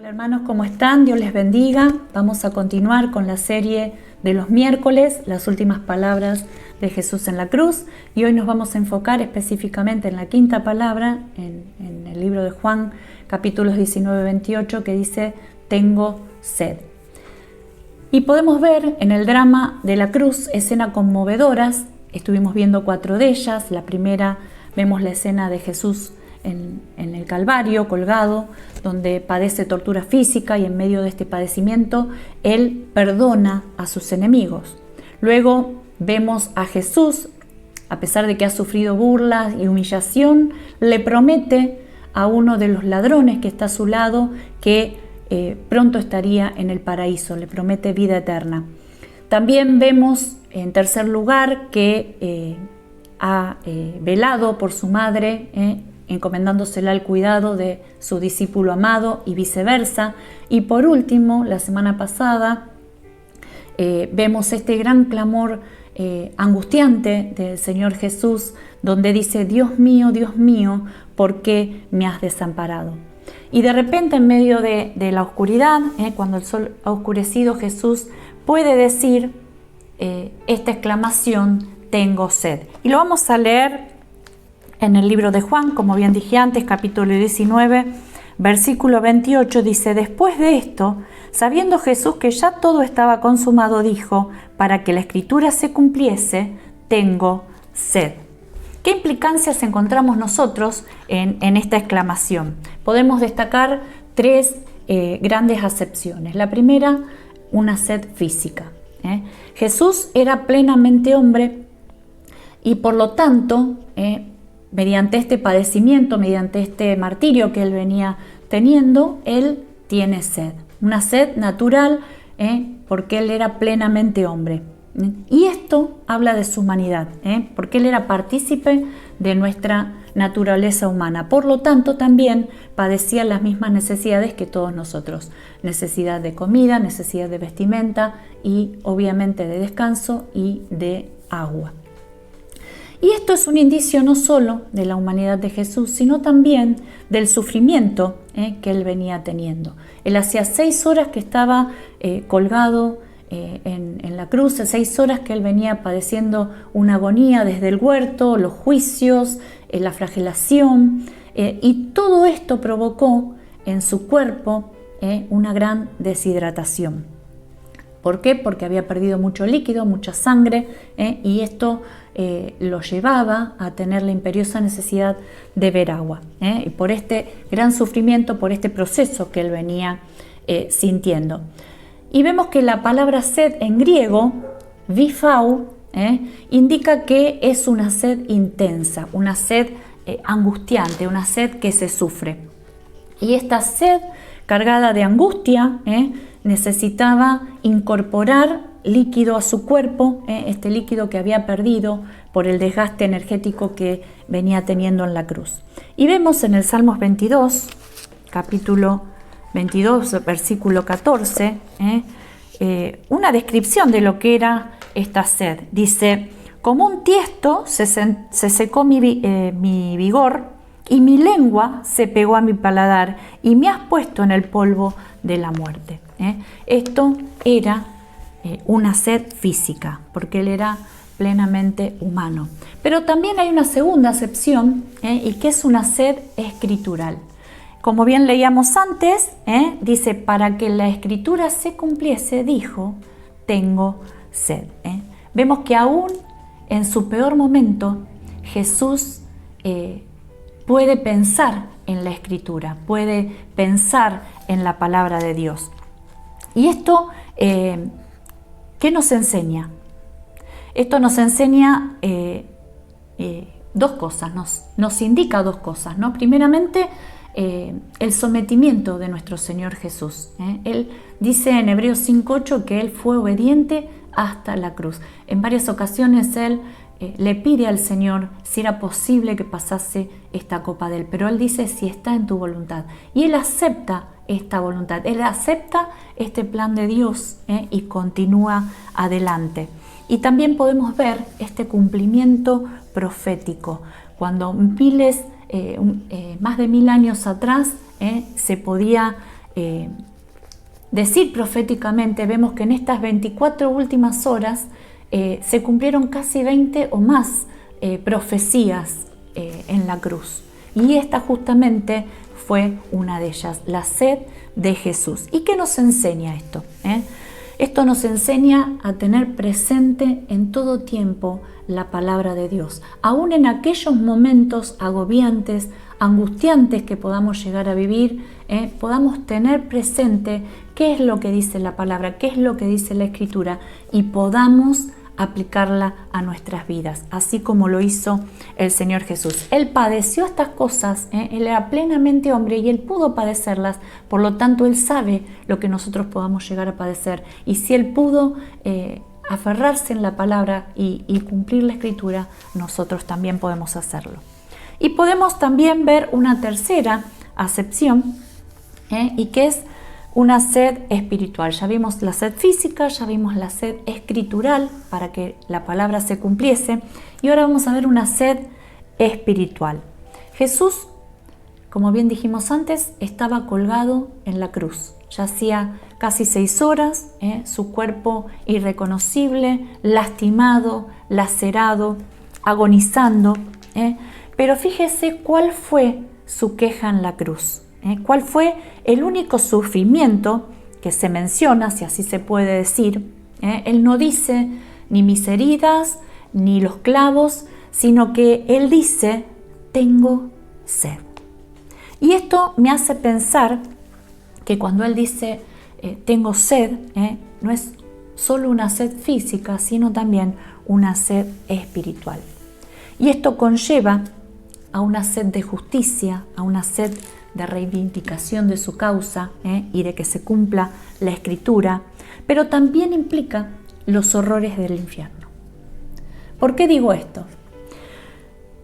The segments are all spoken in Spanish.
Hola hermanos, ¿cómo están? Dios les bendiga. Vamos a continuar con la serie de los miércoles, las últimas palabras de Jesús en la cruz, y hoy nos vamos a enfocar específicamente en la quinta palabra, en el libro de Juan, capítulos 19-28, que dice, tengo sed. Y podemos ver en el drama de la cruz escenas conmovedoras. Estuvimos viendo 4 de ellas. La primera, vemos la escena de Jesús en el Calvario, colgado, donde padece tortura física, y en medio de este padecimiento Él perdona a sus enemigos. Luego vemos a Jesús, a pesar de que ha sufrido burlas y humillación, le promete a uno de los ladrones que está a su lado que pronto estaría en el paraíso, le promete vida eterna. También vemos, en tercer lugar, que ha velado por su madre, encomendándosela al cuidado de su discípulo amado y viceversa. Y por último, la semana pasada, vemos este gran clamor angustiante del Señor Jesús, donde dice, Dios mío, ¿por qué me has desamparado? Y de repente, en medio de la oscuridad, cuando el sol ha oscurecido, Jesús puede decir esta exclamación, tengo sed. Y lo vamos a leer en el libro de Juan, como bien dije antes, capítulo 19, versículo 28, dice, después de esto, sabiendo Jesús que ya todo estaba consumado, dijo, para que la escritura se cumpliese, tengo sed. ¿Qué implicancias encontramos nosotros en esta exclamación? Podemos destacar 3 grandes acepciones. La primera, una sed física. Jesús era plenamente hombre y por lo tanto, mediante este padecimiento, mediante este martirio que él venía teniendo, él tiene sed. Una sed natural, porque él era plenamente hombre. Y esto habla de su humanidad, porque él era partícipe de nuestra naturaleza humana. Por lo tanto, también padecía las mismas necesidades que todos nosotros. Necesidad de comida, necesidad de vestimenta y obviamente de descanso y de agua. Y esto es un indicio no solo de la humanidad de Jesús, sino también del sufrimiento que él venía teniendo. Él hacía 6 horas que estaba colgado en la cruz, 6 horas que él venía padeciendo una agonía desde el huerto, los juicios, la flagelación, y todo esto provocó en su cuerpo una gran deshidratación. ¿Por qué? Porque había perdido mucho líquido, mucha sangre, y esto lo llevaba a tener la imperiosa necesidad de beber agua. Y por este gran sufrimiento, por este proceso que él venía sintiendo. Y vemos que la palabra sed en griego, viphau, indica que es una sed intensa, una sed angustiante, una sed que se sufre. Y esta sed cargada de angustia necesitaba incorporar líquido a su cuerpo, este líquido que había perdido por el desgaste energético que venía teniendo en la cruz. Y vemos en el Salmos 22, capítulo 22, versículo 14, una descripción de lo que era esta sed. Dice, como un tiesto se secó mi vigor y mi lengua se pegó a mi paladar y me has puesto en el polvo de la muerte. Esto era una sed física, porque él era plenamente humano. Pero también hay una segunda acepción, y que es una sed escritural. Como bien leíamos antes, dice, para que la escritura se cumpliese, dijo, tengo sed. Vemos que aún en su peor momento, Jesús puede pensar en la escritura, puede pensar en la palabra de Dios. Y esto, ¿qué nos enseña? Esto nos enseña 2 cosas, nos indica 2 cosas, ¿no? Primeramente, el sometimiento de nuestro Señor Jesús. Él dice en Hebreos 5:8 que Él fue obediente hasta la cruz. En varias ocasiones Él le pide al Señor si era posible que pasase esta copa de Él, pero Él dice si está en tu voluntad. Y Él acepta esta voluntad, Él acepta este plan de Dios y continúa adelante. Y también podemos ver este cumplimiento profético, cuando más de 1000 años atrás se podía decir proféticamente, vemos que en estas 24 últimas horas se cumplieron casi 20 o más profecías en la cruz. Y esta justamente fue una de ellas, la sed de Jesús. ¿Y qué nos enseña esto? Esto nos enseña a tener presente en todo tiempo la palabra de Dios. Aún en aquellos momentos agobiantes, angustiantes que podamos llegar a vivir, podamos tener presente qué es lo que dice la palabra, qué es lo que dice la Escritura y podamos aplicarla a nuestras vidas, así como lo hizo el Señor Jesús. Él padeció estas cosas, Él era plenamente hombre y Él pudo padecerlas, por lo tanto Él sabe lo que nosotros podamos llegar a padecer. Y si Él pudo aferrarse en la palabra y cumplir la Escritura, nosotros también podemos hacerlo. Y podemos también ver una tercera acepción, y que es una sed espiritual. Ya vimos la sed física, ya vimos la sed escritural para que la palabra se cumpliese, y ahora vamos a ver una sed espiritual. Jesús, como bien dijimos antes, estaba colgado en la cruz. Ya hacía casi 6 horas, su cuerpo irreconocible, lastimado, lacerado, agonizando. Pero fíjese cuál fue su queja en la cruz. ¿Cuál fue el único sufrimiento que se menciona, si así se puede decir? Él no dice ni mis heridas, ni los clavos, sino que Él dice, tengo sed. Y esto me hace pensar que cuando Él dice, tengo sed, no es solo una sed física, sino también una sed espiritual. Y esto conlleva a una sed de justicia, a una sed de reivindicación de su causa y de que se cumpla la Escritura, pero también implica los horrores del infierno. ¿Por qué digo esto?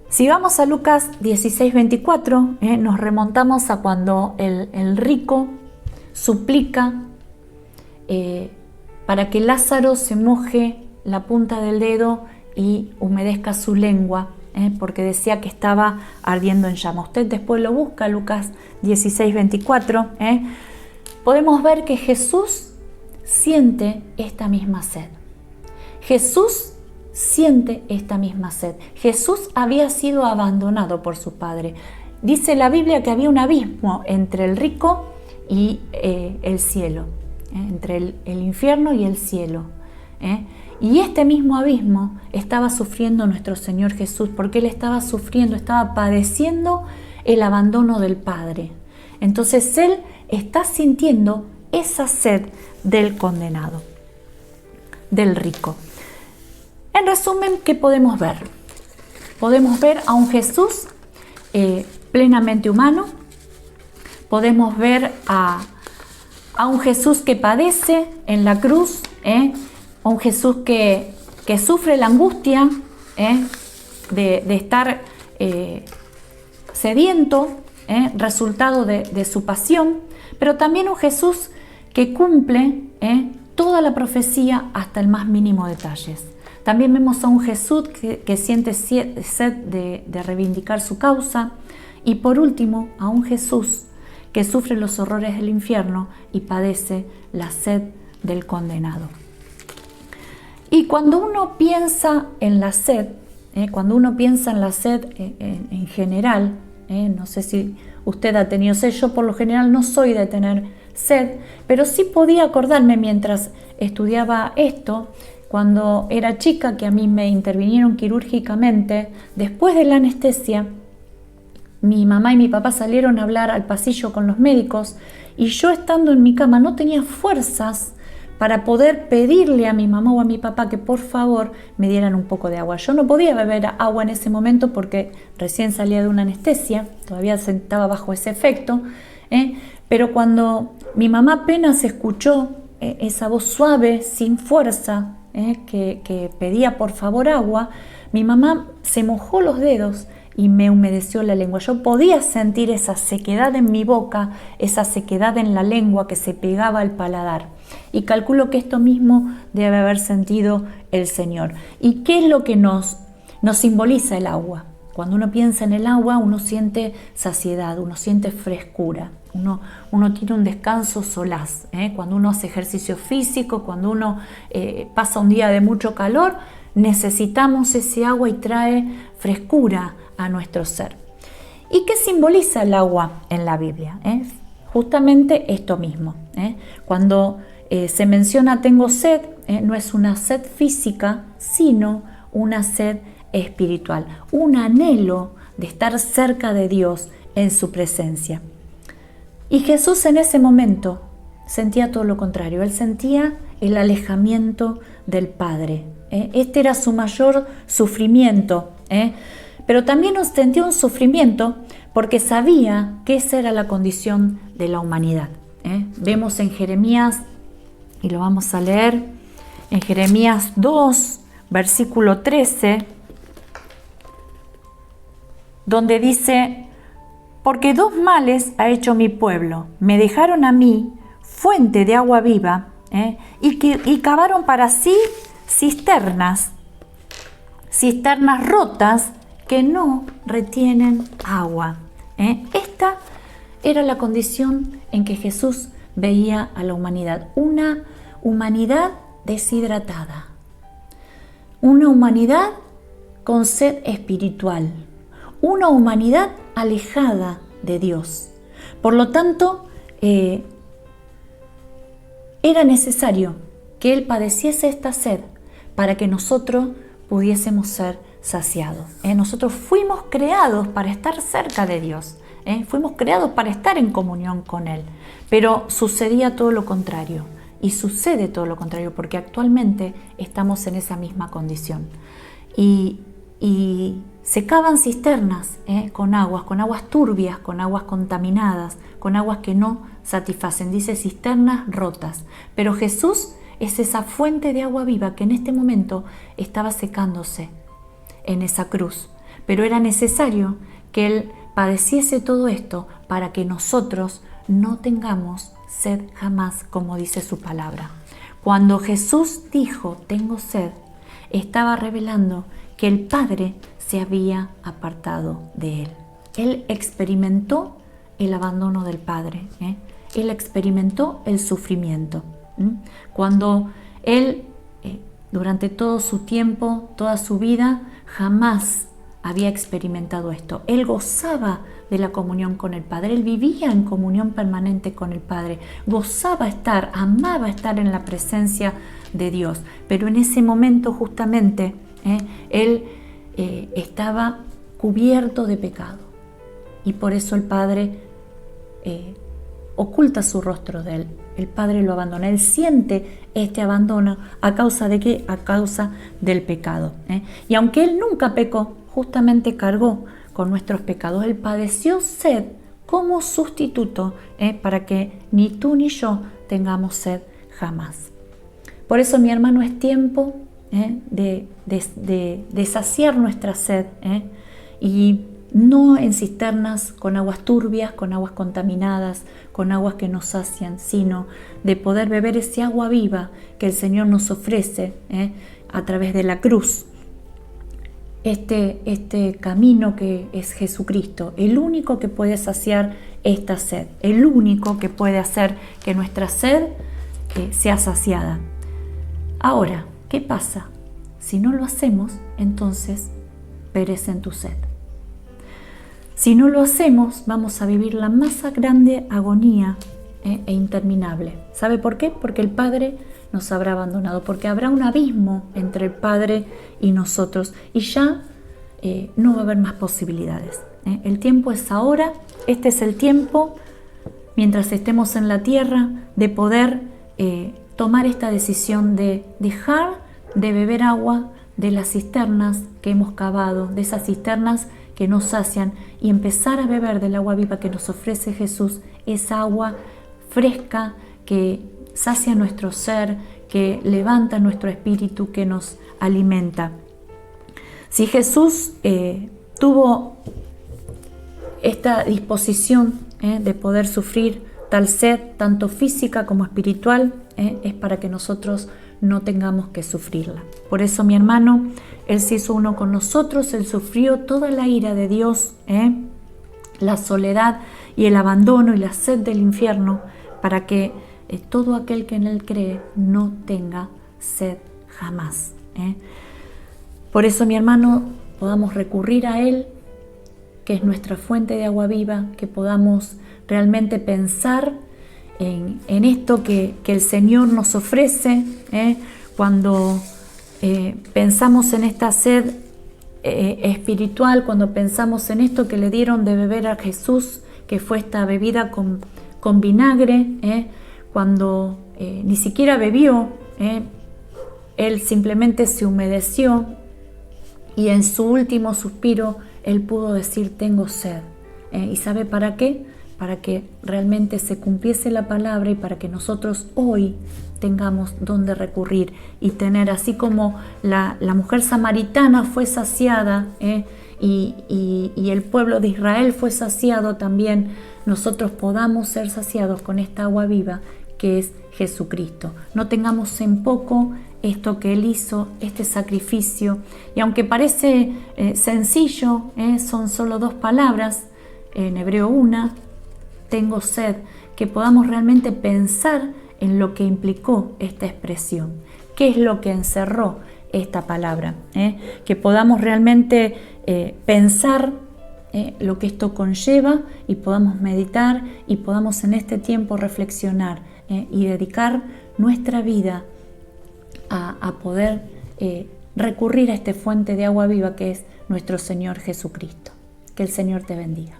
Si vamos a Lucas 16:24, nos remontamos a cuando el rico suplica para que Lázaro se moje la punta del dedo y humedezca su lengua, porque decía que estaba ardiendo en llama. Usted después lo busca, Lucas 16:24. Podemos ver que Jesús siente esta misma sed. Jesús siente esta misma sed. Jesús había sido abandonado por su Padre. Dice la Biblia que había un abismo entre el rico y el cielo, entre el infierno y el cielo. Y este mismo abismo estaba sufriendo nuestro Señor Jesús, porque Él estaba sufriendo, estaba padeciendo el abandono del Padre. Entonces Él está sintiendo esa sed del condenado, del rico. En resumen, ¿qué podemos ver? Podemos ver a un Jesús plenamente humano, podemos ver a un Jesús que padece en la cruz, un Jesús que sufre la angustia de estar sediento, resultado de su pasión, pero también un Jesús que cumple toda la profecía hasta el más mínimo detalles. También vemos a un Jesús que siente sed de reivindicar su causa, y por último a un Jesús que sufre los horrores del infierno y padece la sed del condenado. Y cuando uno piensa en la sed, en general, no sé si usted ha tenido sed, yo por lo general no soy de tener sed, pero sí podía acordarme mientras estudiaba esto, cuando era chica, que a mí me intervinieron quirúrgicamente. Después de la anestesia, mi mamá y mi papá salieron a hablar al pasillo con los médicos, y yo, estando en mi cama, no tenía fuerzas para poder pedirle a mi mamá o a mi papá que por favor me dieran un poco de agua. Yo no podía beber agua en ese momento porque recién salía de una anestesia, todavía estaba bajo ese efecto, pero cuando mi mamá apenas escuchó esa voz suave, sin fuerza, que pedía por favor agua, mi mamá se mojó los dedos y me humedeció la lengua. Yo podía sentir esa sequedad en mi boca, esa sequedad en la lengua que se pegaba al paladar. Y calculo que esto mismo debe haber sentido el Señor. ¿Y qué es lo que nos simboliza el agua? Cuando uno piensa en el agua, uno siente saciedad, uno siente frescura, uno tiene un descanso solaz. Cuando uno hace ejercicio físico, cuando uno pasa un día de mucho calor, necesitamos ese agua y trae frescura a nuestro ser. ¿Y qué simboliza el agua en la Biblia? Justamente esto mismo. Cuando se menciona tengo sed, no es una sed física, sino una sed espiritual, un anhelo de estar cerca de Dios en su presencia. Y Jesús en ese momento sentía todo lo contrario, él sentía el alejamiento del Padre. Este era su mayor sufrimiento, pero también sentía un sufrimiento porque sabía que esa era la condición de la humanidad. Vemos en Jeremías, y lo vamos a leer, en Jeremías 2, versículo 13, donde dice: porque dos males ha hecho mi pueblo, me dejaron a mí fuente de agua viva, y cavaron para sí cisternas rotas que no retienen agua. Esta era la condición en que Jesús veía a la humanidad, una humanidad deshidratada, una humanidad con sed espiritual, una humanidad alejada de Dios. Por lo tanto, era necesario que Él padeciese esta sed para que nosotros pudiésemos ser saciados. Nosotros fuimos creados para estar cerca de Dios, fuimos creados para estar en comunión con Él, pero sucedía todo lo contrario, y sucede todo lo contrario, porque actualmente estamos en esa misma condición. Y se cavan cisternas con aguas turbias, con aguas contaminadas, con aguas que no satisfacen. Dice cisternas rotas. Pero Jesús es esa fuente de agua viva que en este momento estaba secándose en esa cruz. Pero era necesario que Él padeciese todo esto para que nosotros no tengamos sed jamás, como dice su palabra. Cuando Jesús dijo, tengo sed, estaba revelando que el Padre se había apartado de Él. Él experimentó el abandono del Padre, Él experimentó el sufrimiento. Cuando Él, durante todo su tiempo, toda su vida, jamás había experimentado esto. Él gozaba de la comunión con el Padre, Él vivía en comunión permanente con el Padre, gozaba estar, amaba estar en la presencia de Dios, pero en ese momento justamente Él estaba cubierto de pecado, y por eso el Padre oculta su rostro de Él. El Padre lo abandona, Él siente este abandono. ¿A causa de qué? A causa del pecado. Y aunque Él nunca pecó, justamente cargó con nuestros pecados. Él padeció sed como sustituto para que ni tú ni yo tengamos sed jamás. Por eso, mi hermano, es tiempo de saciar nuestra sed, y no en cisternas con aguas turbias, con aguas contaminadas, con aguas que nos sacian, sino de poder beber ese agua viva que el Señor nos ofrece a través de la cruz. Este camino que es Jesucristo, el único que puede saciar esta sed, el único que puede hacer que nuestra sed sea saciada. Ahora, ¿qué pasa? Si no lo hacemos, entonces perece en tu sed. Si no lo hacemos, vamos a vivir la más grande agonía e interminable. ¿Sabe por qué? Porque el Padre nos habrá abandonado, porque habrá un abismo entre el Padre y nosotros, y ya no va a haber más posibilidades. El tiempo es ahora, este es el tiempo, mientras estemos en la tierra, de poder tomar esta decisión de dejar de beber agua de las cisternas que hemos cavado, de esas cisternas que nos sacian, y empezar a beber del agua viva que nos ofrece Jesús, esa agua fresca que sacia nuestro ser, que levanta nuestro espíritu, que nos alimenta. Si Jesús tuvo esta disposición de poder sufrir tal sed, tanto física como espiritual, es para que nosotros no tengamos que sufrirla. Por eso, mi hermano, Él se hizo uno con nosotros, Él sufrió toda la ira de Dios, la soledad y el abandono y la sed del infierno, para que todo aquel que en Él cree no tenga sed jamás. Por eso, mi hermano, podamos recurrir a Él, que es nuestra fuente de agua viva, que podamos realmente pensar en esto que el Señor nos ofrece, cuando pensamos en esta sed espiritual, cuando pensamos en esto que le dieron de beber a Jesús, que fue esta bebida con vinagre, cuando ni siquiera bebió, Él simplemente se humedeció y en su último suspiro Él pudo decir: tengo sed. ¿Y sabe para qué? Para que realmente se cumpliese la palabra y para que nosotros hoy tengamos donde recurrir y tener, así como la mujer samaritana fue saciada, y el pueblo de Israel fue saciado, también nosotros podamos ser saciados con esta agua viva que es Jesucristo. No tengamos en poco esto que Él hizo, este sacrificio, y aunque parece sencillo, son solo 2 palabras, en hebreo una, tengo sed, que podamos realmente pensar en lo que implicó esta expresión, qué es lo que encerró esta palabra, que podamos realmente pensar lo que esto conlleva y podamos meditar y podamos en este tiempo reflexionar y dedicar nuestra vida a poder recurrir a esta fuente de agua viva que es nuestro Señor Jesucristo. Que el Señor te bendiga.